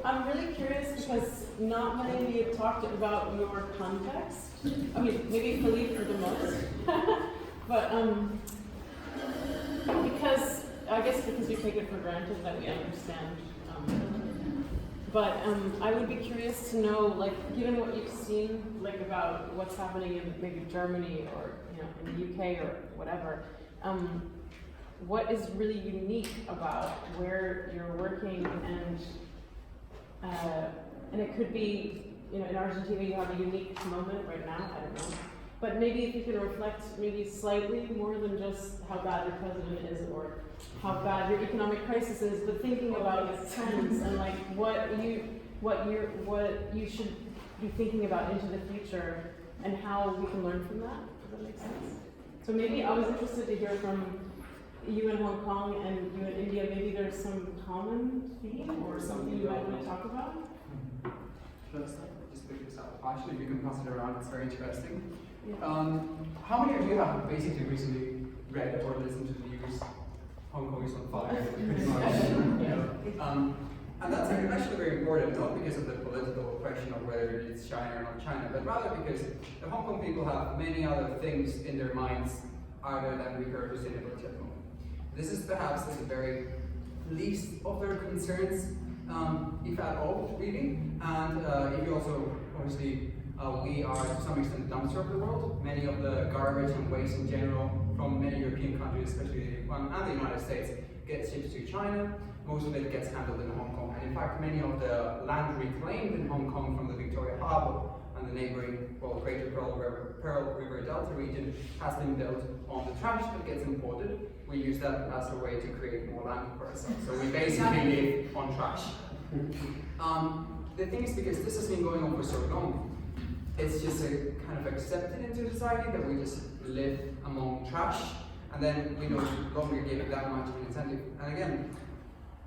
I'm really curious because not many of you have talked about your context. I mean, maybe Philippe for the most. But because, I guess because we take it for granted that we understand. But I would be curious to know, like, given what you've seen, like, about what's happening in maybe Germany or, you know, in the UK or whatever, what is really unique about where you're working, and it could be, you know, in Argentina you have a unique moment right now, I don't know. But maybe if you can reflect maybe slightly more than just how bad your president is or how bad your economic crisis is, but thinking about trends and like what you should be thinking about into the future and how we can learn from that. Does that make sense? So maybe I was interested to hear from you in Hong Kong and you in India. Maybe there's some common theme or something you might want to talk about. Should I start? Just pick this up. Actually, we can pass it around. It's very interesting. Yeah. How many of you have basically recently read or listened to the news? Hong Kong is on fire, pretty much. And that's actually very important, not because of the political question of whether it's China or not China, but rather because the Hong Kong people have many other things in their minds other than weaker sustainability at the moment. This is perhaps the very least of their concerns, if at all, really. And if you also, obviously, we are to some extent the dumpster of the world. Many of the garbage and waste in general from many European countries, especially and the United States, gets shipped to China. Most of it gets handled in Hong Kong. And in fact, many of the land reclaimed in Hong Kong from the Victoria Harbour and the neighboring, well, Greater Pearl River Delta region has been built on the trash that gets imported. We use that as a way to create more land for ourselves. So we basically live on trash. The thing is, because this has been going on for so long, it's just a kind of accepted into society that we just live among trash, and then we no longer give it that much of an incentive. And again,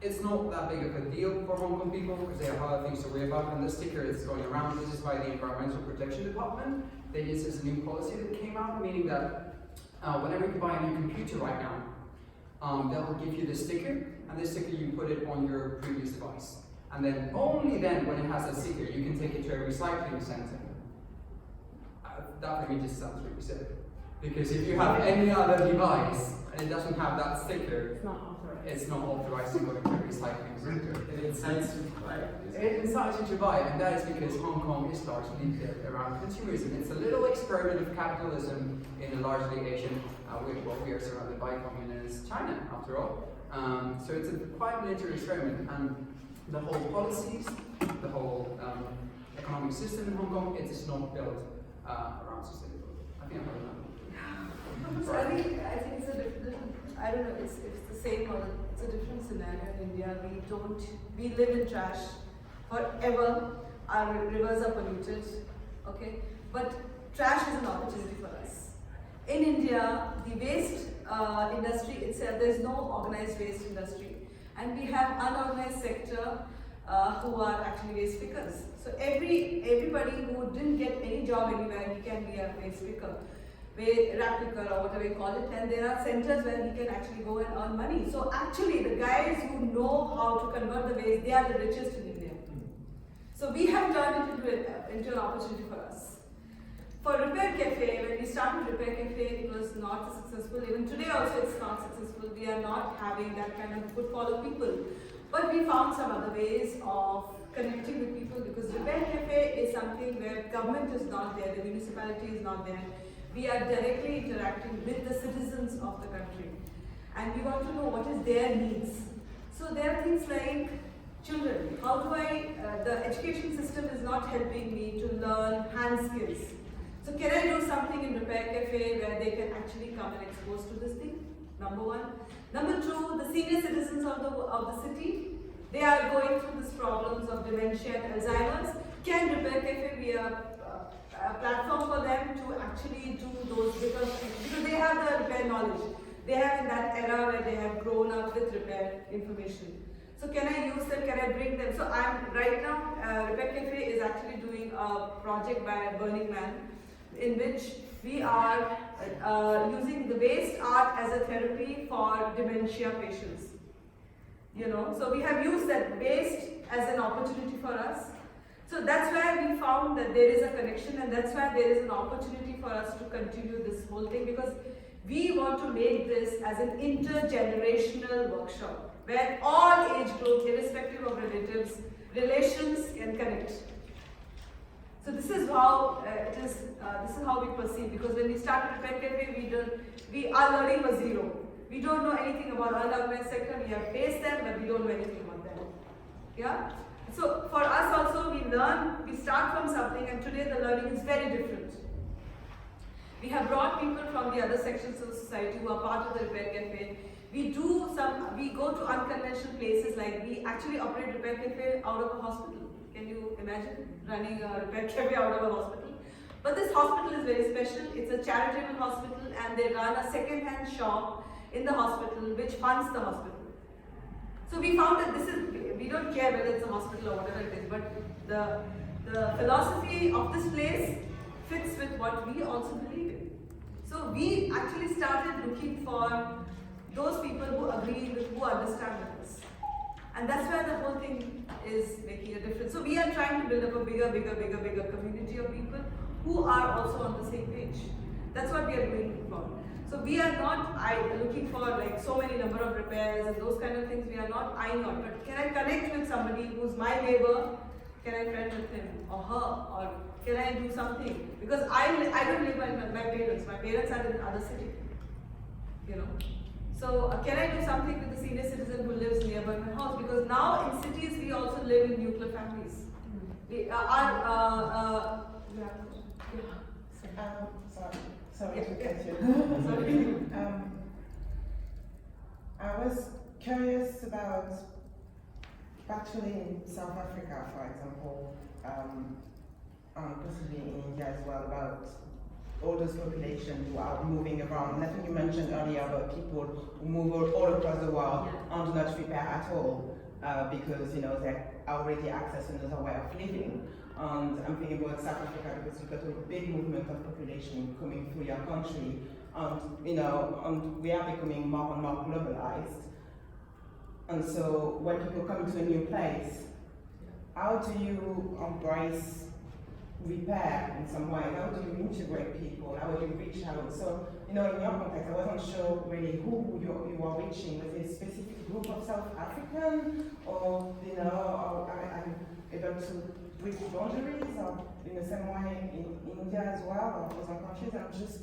it's not that big of a deal for Hong Kong people because they have other things to worry about. And the sticker is going around. This is by the Environmental Protection Department. They use this new policy that came out, meaning that whenever you buy a new computer right now, they'll give you the sticker, and this sticker you put it on your previous device. And then only then, when it has a sticker, you can take it to a recycling center. That for me just sounds really silly. Because if you have any other device and it doesn't have that sticker, it's not authorized to go to a recycling center. It incites you to buy it. It incites you to buy it, and that is because Hong Kong is largely built around consumerism. It's a little experiment of capitalism in a largely Asian, we are surrounded by communist China, after all. So it's quite an interesting experiment, and the whole policies, the whole economic system in Hong Kong, it is not built around sustainability. I think I'm So I think it's a different, I don't know, it's the same or it's a different scenario in India. We live in trash forever. Our rivers are polluted, okay? But trash is an opportunity for us. In India, the waste industry itself, there's no organized waste industry. And we have unorganized sector who are actually waste pickers. So everybody who didn't get any job anywhere, he can be a waste picker, rat picker or whatever you call it, and there are centers where he can actually go and earn money. So actually the guys who know how to convert the waste, they are the richest in India. So we have turned it into an opportunity for us. For Repair Cafe, when we started Repair Cafe, it was not successful. Even today also it's not successful. We are not having that kind of footfall of people. But we found some other ways of connecting with people, because Repair Cafe is something where government is not there, the municipality is not there. We are directly interacting with the citizens of the country. And we want to know what is their needs. So there are things like children. How do the education system is not helping me to learn hand skills. So can I do something in Repair Cafe where they can actually come and expose to this thing? Number one. Number two, the senior citizens of the city, they are going through these problems of dementia and Alzheimer's. Can Repair Cafe be a platform for them to actually do those, because they have the repair knowledge. They have in that era where they have grown up with repair information. So can I use them, can I bring them? So right now, Repair Cafe is actually doing a project by Burning Man, in which we are using the waste art as a therapy for dementia patients. You know, so we have used that waste as an opportunity for us. So that's why we found that there is a connection, and that's why there is an opportunity for us to continue this whole thing, because we want to make this as an intergenerational workshop where all age groups, irrespective of relatives, relations can connect. So this is how it is. This is how we perceive. Because when we started Repair Cafe, our learning was zero. We don't know anything about unorganized sector. We have faced them, but we don't know anything about them. Yeah. So for us also, we learn. We start from something, and today the learning is very different. We have brought people from the other sections of the society who are part of the Repair Cafe. We go to unconventional places, like we actually operate Repair Cafe out of a hospital. Can you imagine running a Repair Cafe out of a hospital? But this hospital is very special. It's a charitable hospital, and they run a second-hand shop in the hospital which funds the hospital. So we found that we don't care whether it's a hospital or whatever it is, but the philosophy of this place fits with what we also believe in. So we actually started looking for those people who agree with, who understand with us. And that's why the whole thing is making a difference. So we are trying to build up a bigger community of people who are also on the same page. That's what we are doing for. So we are not looking for like so many number of repairs and those kind of things. We are not eyeing on. But can I connect with somebody who's my neighbor? Can I friend with him or her? Or can I do something? Because I don't live with my parents. My parents are in another city. You know. So can I do something with the senior citizen who lives nearby my house? Because now in cities we also live in nuclear families. Sorry to cut you. Sorry. I was curious about, actually in South Africa, for example, possibly in India as well, about all those populations who are moving around. And I think you mentioned earlier about people who move all across the world and do not repair at all because they already access another way of living. And I'm thinking about South Africa because you've got a big movement of population coming through your country, and and we are becoming more and more globalized. And so when people come to a new place, how do you embrace repair in some way? How do you integrate people? How do you reach out? So, in your context, I wasn't sure really who you are reaching. Was it a specific group of South African, or are you able to bridge boundaries, or in the same way in India as well, or other countries? I'm just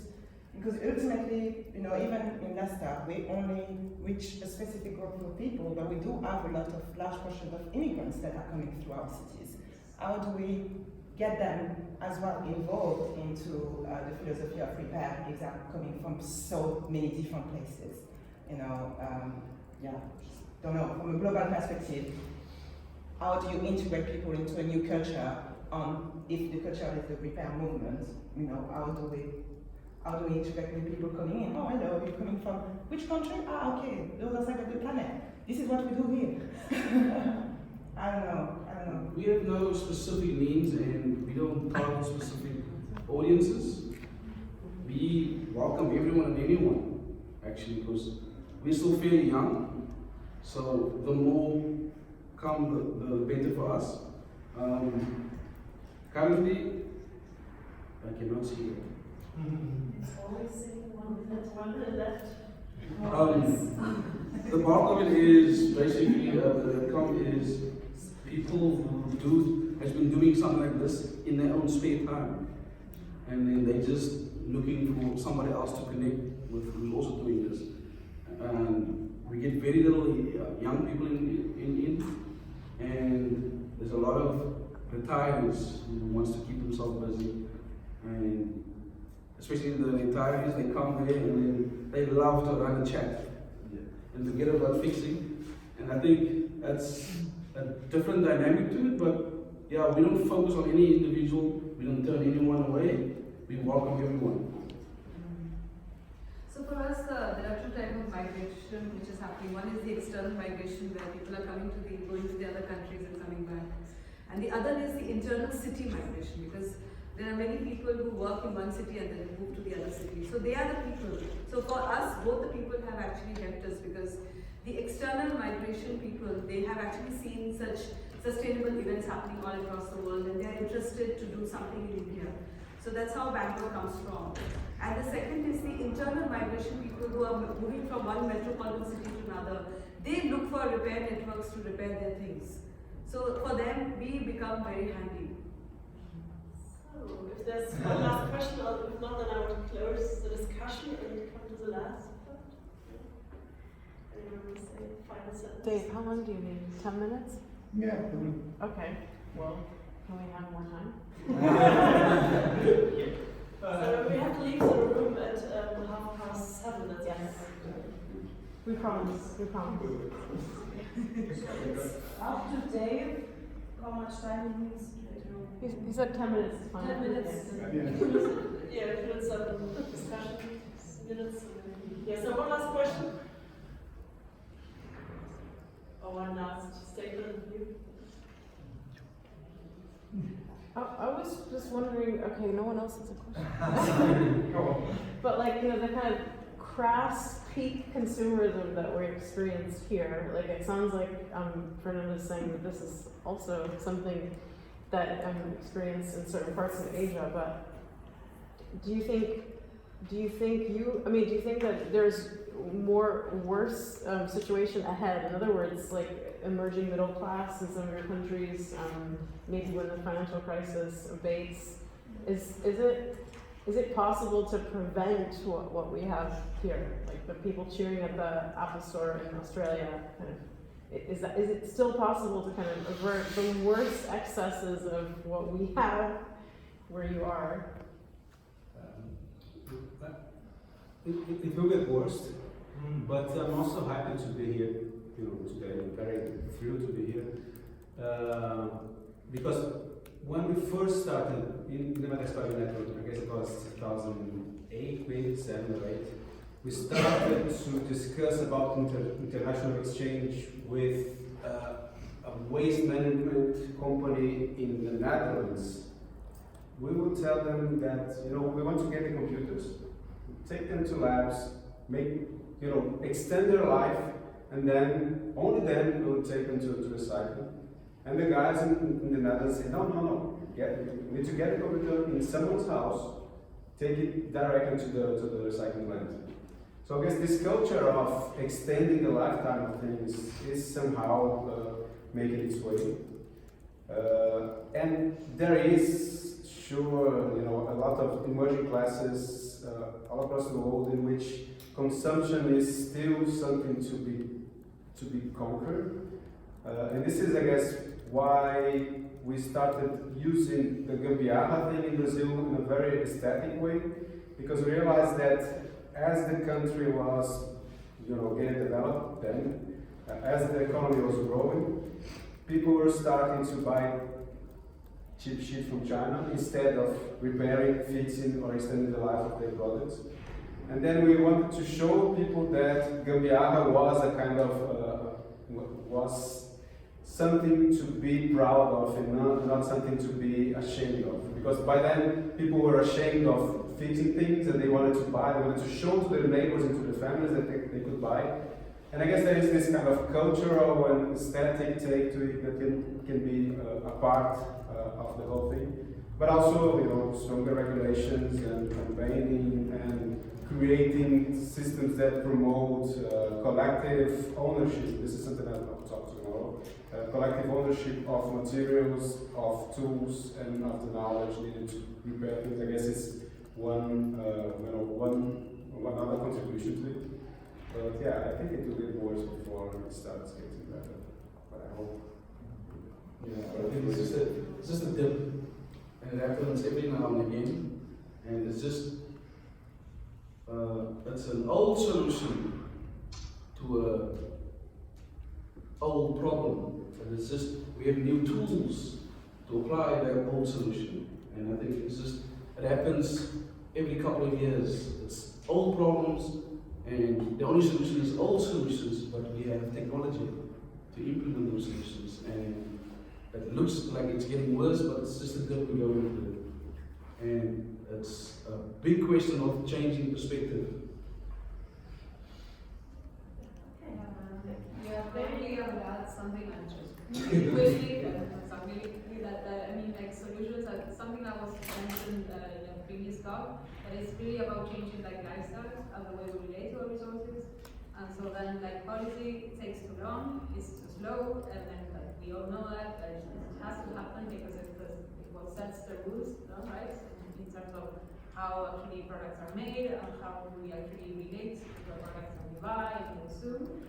because ultimately, even in Leicester, we only reach a specific group of people, but we do have a large portion of immigrants that are coming through our cities. How do we get them as well involved into the philosophy of repair if they're coming from so many different places? Don't know, from a global perspective, how do you integrate people into a new culture? If the culture is the repair movement, how do we integrate new people coming in? Oh, hello, you're coming from which country? Ah, okay, the other side of the planet. This is what we do here. I don't know. We have no specific needs, and we don't target specific audiences. We welcome everyone and anyone, actually, because we're still fairly young. So the more come, the better for us. Currently, I cannot see it. It's always sitting one left. The bulk of it is basically is people who has been doing something like this in their own spare time, and then they're just looking for somebody else to connect with who's also doing this. And we get very little young people in, and there's a lot of retirees who wants to keep themselves busy, and especially the retirees, they come there and then they love to run and chat and to get about fixing. And I think that's a different dynamic to it, but yeah, we don't focus on any individual, we don't turn anyone away, we welcome everyone. So for us, there are two types of migration which is happening. One is the external migration where people are going to the other countries and coming back. And the other is the internal city migration, because there are many people who work in one city and then move to the other city. So they are the people. So for us, both the people have actually helped us, because the external migration people, they have actually seen such sustainable events happening all across the world, and they are interested to do something in India. So that's how Bangalore comes from. And the second is the internal migration, people who are moving from one metropolitan city to another. They look for repair networks to repair their things. So for them, we become very handy. So if there's one last question, or if not, then I would close the discussion and come to the last part. Anyone want to say final sentence? Dave, how long do you need? 10 minutes? Yeah. Okay, well, can we have more time? So we have to leave the room at 7:30. That's Yes. We promise, we promise. It's up to Dave, how much time he needs to. He said 10 minutes is fine. 10 minutes. Yeah. Yeah, include some discussion minutes. Yeah, so one last question. Or one last statement of view. I was just wondering, okay, no one else has a question. But like, the kind of crass peak consumerism that we experience here, like it sounds like Fernanda's saying that this is also something that experienced in certain parts of Asia, but do you think that there's worse situation ahead? In other words, like emerging middle class in some of your countries, maybe when the financial crisis abates, is it possible to prevent what we have here, like the people cheering at the Apple Store in Australia? Kind of, is it still possible to kind of avert the worst excesses of what we have where you are? It will get worse, but I'm also happy to be here, today. I'm very thrilled to be here. Because when we first started in the Madagascar Network, I guess it was 2008, maybe 7 or 8, we started to discuss about international exchange with a waste management company in the Netherlands. We would tell them that, we want to get the computers, take them to labs, extend their life, and then, only then, we would take them to recycle. And the guys in the Netherlands say, no, we need to get the computer in someone's house, take it directly to the recycling plant. So I guess this culture of extending the lifetime of things is somehow making its way. And there is, sure, a lot of emerging classes all across the world in which consumption is still something to be conquered. And this is, I guess, why we started using the gambiarra thing in Brazil in a very aesthetic way, because we realized that as the country was, getting developed then, as the economy was growing, people were starting to buy cheap shit from China instead of repairing, fixing, or extending the life of their products. And then we wanted to show people that gambiarra was a kind of was something to be proud of and not something to be ashamed of. Because by then people were ashamed of fixing things and they wanted to show to their neighbors and to their families that they could buy. And I guess there is this kind of cultural and aesthetic take to it that can be a part of the whole thing. But also, stronger regulations and campaigning and creating systems that promote collective ownership. This is something I'll talk to tomorrow. Collective ownership of materials, of tools, and of the knowledge needed to repair things. I guess it's one other contribution to it. But yeah, I think it will get worse before it starts getting better. But I hope. Yeah, I think it's just a dip, and it happens every now and again, and it's just it's an old solution to a old problem, and it's just we have new tools to apply that old solution, and I think it happens every couple of years. It's old problems, and the only solution is old solutions, but we have technology to implement those solutions, and it looks like it's getting worse, but it's just a dip we're going through. And it's a big question of changing perspective. Yeah, maybe I'll add something. I'll just quickly. mentioned in a previous talk, that it's really about changing like lifestyles and the way we relate to our resources. And so then like policy takes too long, it's too slow, and then like we all know that it has to happen because it's what sets the rules, no, right? In terms of how actually products are made and how we actually relate to the products that we buy and consume.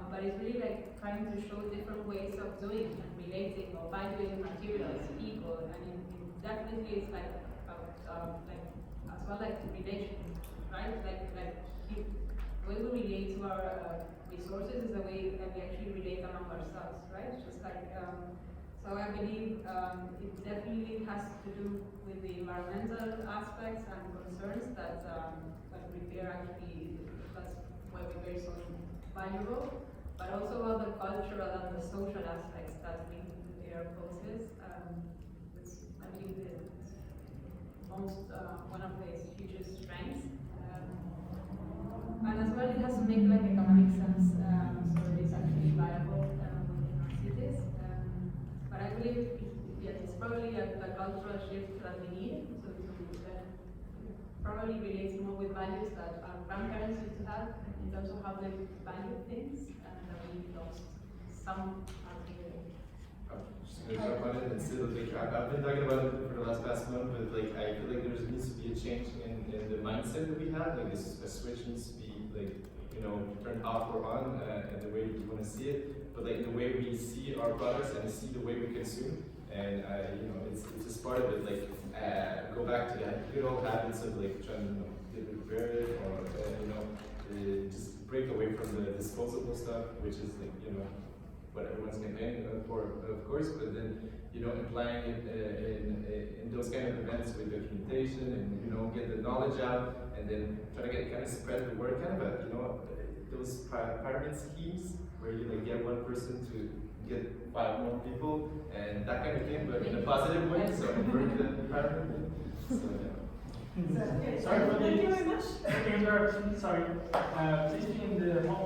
But it's really like trying to show different ways of doing and relating or valuing materials, people, and it definitely is like about like as well like relation, right? Like the way we relate to our resources is the way that we actually relate among ourselves, right? Just like so I believe it definitely has to do with the environmental aspects and concerns that repair actually, that's why repair is so valuable, but also about the cultural and the social aspects that repair poses, which I believe is most one of its hugest strengths. And as well, it has to make like economic sense, so it is actually viable within our cities. But I believe it's probably a cultural shift that we need, so to probably relate more with values that our grandparents used to have in terms of how they value things, and that we lost some out here. Just gonna jump on it and say that like I've been talking about it for the last month, but like I feel like there needs to be a change in the mindset that we have. Like a switch needs to be like, you know, turned off or on, and the way we want to see it, but like the way we see our products and see the way we consume. And you know, it's just part of it. Like go back to that good old habits of like trying to get repair it, or you know, just break away from the disposable stuff, which is like, you know, what everyone's campaigning for, of course, but then, you know, applying it in those kind of events with documentation and, you know, get the knowledge out, and then try to kind of spread the word, kind of a, you know, those pyramid schemes where you like get one person to get 5 more people and that kind of thing, but in a positive way, so break the pyramid. So, yeah. Sorry for Thank you very much. the interruption. Sorry. Please be in the hall.